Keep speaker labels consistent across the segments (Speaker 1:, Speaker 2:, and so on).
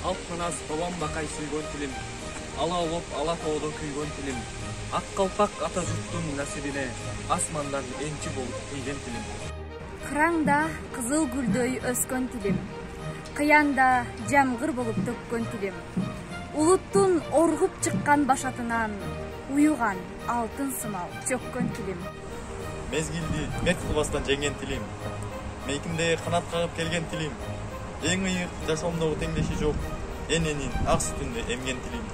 Speaker 1: Алп манас бабам бакай сүйгөн тилим, ала олоп ала тоодо күйгөн тилим. Ак калпак ата журттун насибине, асмандан энчи болуп тийген тилим.
Speaker 2: Кыраңда кызыл гүлдөй өскөн тилим, кыяңда жамгыр болуп төккөн тилим. Улуттун оргуп чыккан башатынан, уюган алтын сымал чөккөн тилим.
Speaker 3: Мезгилди мерт кылбастан жеңген тилим, мейкимде канат кагып келген тилим. Эң ыйык жашоомдогу теңдеши жок, эненин ак сүтүндө эмген тилим.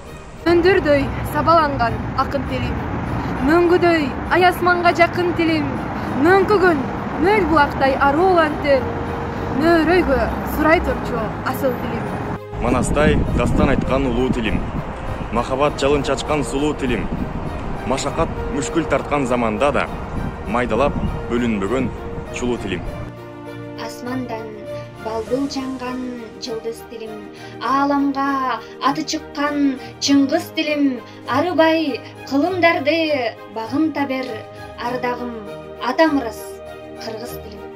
Speaker 4: Өндүрдөй сабаланган акын тилим, мөңгүдөй аясманга жакын тилим, мөңкүгүн мөл булактай аруу антип, мөөрөйгө сурай турчу асыл тилим.
Speaker 5: Манастай дастан айткан улуу тилим, махаббат жалын чачкан сулуу тилим, машакат мүшкүл тарткан заманда да майдалап бөлүнбөгөн чулуу тилим.
Speaker 6: Асмандан балбыл жанган жылдыз тилим, ааламга аты чыккан чыңгыз тилим, арыбай кылымдарды багын табер ардагым атамырас кыргыз тилим.